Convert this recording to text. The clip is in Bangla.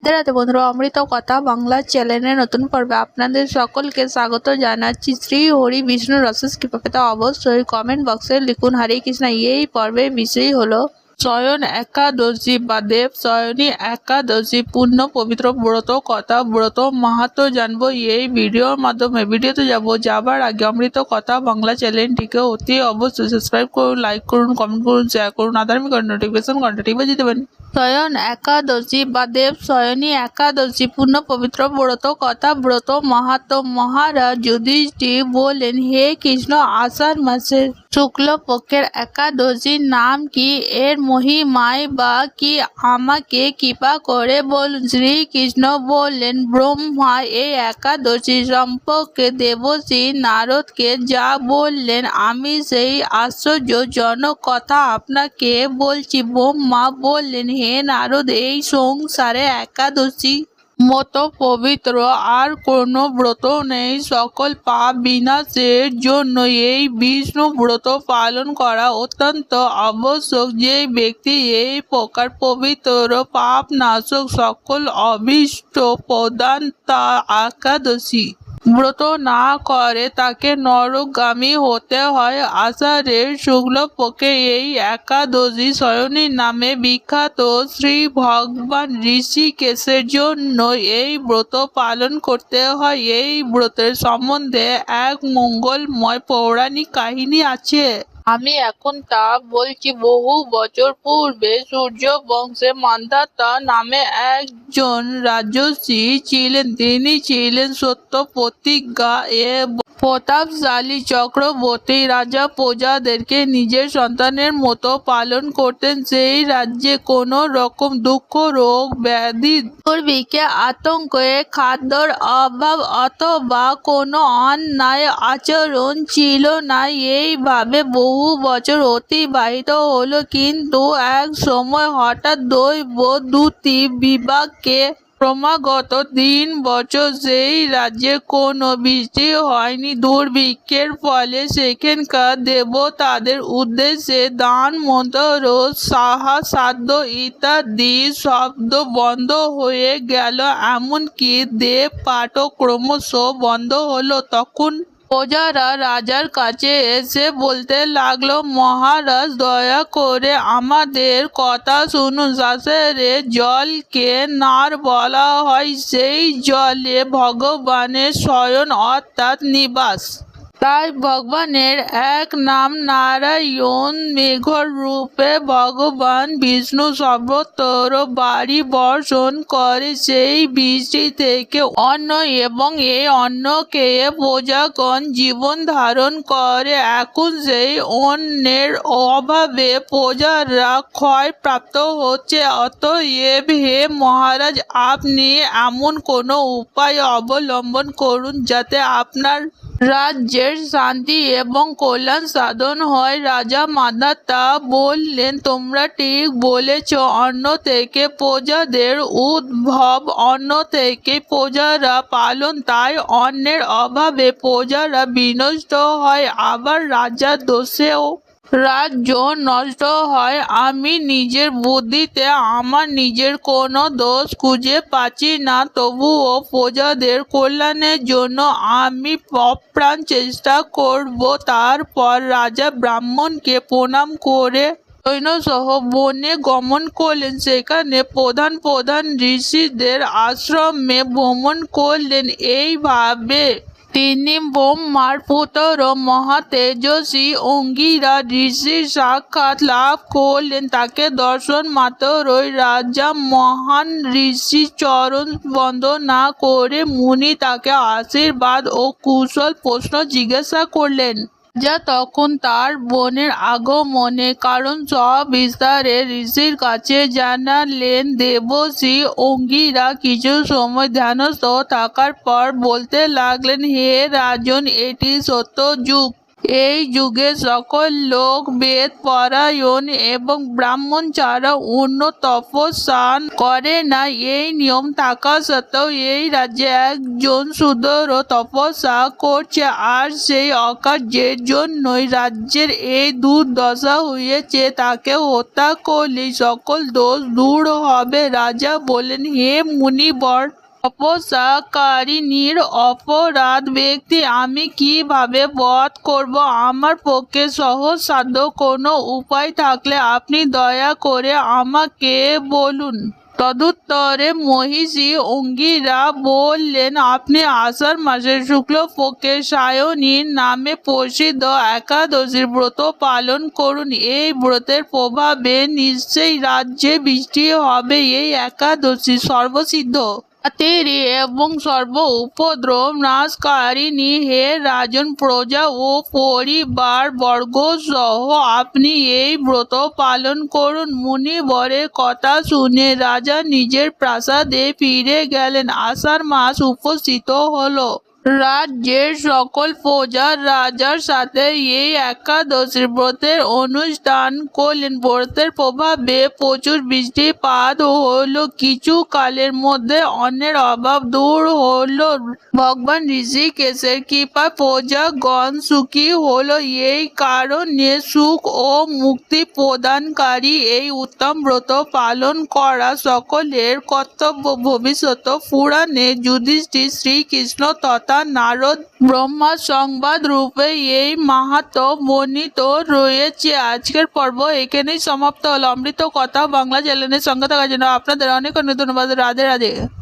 রাধে রাধে বন্ধুরা, অমৃত কথা বাংলা চ্যানেলের নতুন পর্বে আপনাদের সকলকে স্বাগত জানাচ্ছি। শ্রী হরি বিষ্ণু রসেস কৃপা তা অবশ্যই কমেন্ট বক্সে লিখুন হরে কৃষ্ণ। এই পর্বের বিষয় হলো শয়ন একাদশী বা দেব শয়নী একাদশী পূর্ণ পবিত্র ব্রত কথা ব্রত মাহাত্ম্য জানবো এই ভিডিওর মাধ্যমে। ভিডিওতে যাবার আগে অমৃত কথা বাংলা চ্যানেলটিকে অতি অবশ্যই সাবস্ক্রাইব করুন, লাইক করুন, কমেন্ট করুন, শেয়ার করুন, আধার্মিক নোটিফিকেশন ঘন্টাটি বাজিয়ে দেবেন। শয়ন একাদশী বা দেব শয়নী একাদশী পূর্ণ পবিত্র ব্রত কথা ব্রত মাহাত্ম্য। মহারাজ যুধিষ্ঠির বললেন, হে কৃষ্ণ, আষাঢ় মাসের শুক্লপক্ষের একাদশীর নাম কি? এর মহিমায় বা কি আমাকে কৃপা করে বলুন। শ্রীকৃষ্ণ বললেন, ব্রহ্মা এই একাদশী সম্পর্কে দেবশ্রী নারদকে যা বললেন আমি সেই আশ্চর্যজনক কথা আপনাকে বলছি। ব্রহ্মা বললেন, হে নারদ, এই সংসারে একাদশী মতো পবিত্র আর কোনো ব্রত নেই। সকল পাপ বিনাশের জন্য এই বিষ্ণু ব্রত পালন করা অত্যন্ত আবশ্যক। যে ব্যক্তি এই প্রকার পবিত্র পাপ নাশক সকল অভীষ্ট প্রদান তা একাদশী ব্রত না করে তাকে নরকগামী হতে হয়। আষাঢ়ের শুক্লপক্ষে এই একাদশী শয়নী নামে বিখ্যাত। শ্রী ভগবান ঋষিকেশের জন্য এই ব্রত পালন করতে হয়। এই ব্রতের সম্বন্ধে এক মঙ্গলময় পৌরাণিক কাহিনী আছে। আমি এখন তা বলছি। বহু বছর পূর্বে সূর্য বংশে মান্ধাতা নামে একজন রাজর্ষি ছিলেন। তিনি ছিলেন সত্য প্রতিজ্ঞা এবং প্রতাপশালী চক্রবর্তী রাজা। প্রজাদেরকে নিজের সন্তানের মতো পালন করতেন। সেই রাজ্যে কোনো রকম দুঃখ, রোগ, ব্যাধি, দুর্ভিক্ষে, আতঙ্কে, খাদ্যর অভাব অথবা কোনো অন্যায় আচরণ ছিল না। এইভাবে বহু বছর অতিবাহিত হলো। কিন্তু এক সময় হঠাৎ দৈব দুটি বিভাগকে ক্রমাগত 3 বছর সেই রাজ্যে কোনো বৃষ্টি হয়নি। দুর্ভিক্ষের ফলে সেখানকার দেবতাদের উদ্দেশ্যে দান, মন্ত্র, সাহায্য ইত্যাদি শব্দ বন্ধ হয়ে গেল। এমনকি দেব পাঠও ক্রমশ বন্ধ হলো। তখন প্রজারা রাজার কাছে এসে বলতে লাগলো, মহারাজ, দয়া করে আমাদের কথা শুনুন। আষাঢ়ের জলকে নার বলা হয়। সেই জলে ভগবানের শয়ন অর্থাৎ নিবাস। তাই ভগবানের এক নাম নারায়ণ। মেঘর রূপে ভগবান বিষ্ণু সর্বত্র বাড়ি বর্ষণ করে সেই বৃষ্টি থেকে অন্ন, এবং এই অন্ন খেয়ে প্রজাগণ জীবন ধারণ করে। এখন সেই অন্নের অভাবে প্রজারা ক্ষয় প্রাপ্ত হচ্ছে। অতএব হে মহারাজ, আপনি এমন কোনো উপায় অবলম্বন করুন যাতে আপনার রাজ্যের শান্তি এবং কল্যাণ সাধন হয়। রাজা মান্ধাতা বললেন, তোমরা ঠিক বলেছ। অন্ন থেকে প্রজাদের উদ্ভব, অন্ন থেকে প্রজারা পালন। তাই অন্নের অভাবে প্রজারা বিনষ্ট হয়, আবার রাজার দোষেও রাজ্য নষ্ট হয়। আমি নিজের বুদ্ধিতে আমার নিজের কোনো দোষ খুঁজে পাচ্ছি না। তবুও প্রজাদের কল্যাণের জন্য আমি অপ্রাণ চেষ্টা করব। তারপর রাজা ব্রাহ্মণকে প্রণাম করে সৈন্যসহ বনে গমন করলেন। সেখানে প্রধান প্রধান ঋষিদের আশ্রমে ভ্রমণ করলেন। এইভাবে তিনি ব্রহ্মার পুত্র মহাতেজস্বী অঙ্গিরা ঋষির সাক্ষাৎ লাভ করলেন। তাকে দর্শন মাত্রই রাজা মহান ঋষির চরণ বন্দনা করে মুনি তাকে আশীর্বাদ ও কুশল প্রশ্ন জিজ্ঞাসা করলেন। রাজা তখন তার বোনের আগমনের কারণ সবিস্তারে ঋষির কাছে জানালেন। দেবশ্রী অঙ্গিরা কিছু সময় ধ্যানস্থ থাকার পর বলতে লাগলেন, হে রাজন, এটি সত্য যুগ। এই যুগে সকল লোক বেদ পরায়ণ এবং ব্রাহ্মণ ছাড়া অন্য তপস্যান করে না। এই নিয়ম থাকা সত্ত্বেও এই রাজ্যে একজন শূদ্রও তপস্যা করছে, আর সেই অকার্যের জন্যই রাজ্যের এই দুর্দশা হয়েছে। তাকে হত্যা করলেই সকল দোষ দূর হবে। রাজা বললেন, হে মুনিবর, তপস্যাকারিণীর অপরাধ ব্যক্তি আমি কিভাবে বধ করব? আমার পক্ষে সহজসাধ্য কোনো উপায় থাকলে আপনি দয়া করে আমাকে বলুন। তদুত্তরে মহিষী অঙ্গিরা বললেন, আপনি আষাঢ় মাসের শুক্লপক্ষের সায়নী নামে প্রসিদ্ধ একাদশীর ব্রত পালন করুন। এই ব্রতের প্রভাবে নিশ্চয়ই রাজ্যে বৃষ্টি হবে। এই একাদশী সর্বসিদ্ধ তাড়াতাড়ি এবং সর্ব উপদ্রব নাশকারিণী। হে রাজন, প্রজা ও পরিবার বর্গ সহ আপনি এই ব্রত পালন করুন। মুনিবরের কথা শুনে রাজা নিজের প্রাসাদে ফিরে গেলেন। আষাঢ় মাস উপস্থিত হলো। রাজ্যের সকল প্রজা রাজার সাথে এই একাদশীর ব্রতের অনুষ্ঠান করলেন। ব্রতের প্রভাবে প্রচুর বৃষ্টিপাত হলো। কিছু কালের মধ্যে অন্যের অভাব দূর হলো। ভগবান ঋষিকেশের কৃপায় প্রজাগণ সুখী হলো। এই কারণে সুখ ও মুক্তি প্রদানকারী এই উত্তম ব্রত পালন করা সকলের কর্তব্য। ভবিষ্যৎ পুরাণে যুধিষ্ঠির শ্রীকৃষ্ণ তথা নারদ ব্রহ্মা সংবাদ রূপে এই মাহাত্ম্য বর্ণিত রয়েছে। আজকের পর্ব এখানেই সমাপ্ত হলো। অমৃত কথা বাংলা চ্যানেলের সঙ্গে থাকার জন্য আপনাদের অনেক অনেক ধন্যবাদ। রাধে রাধে।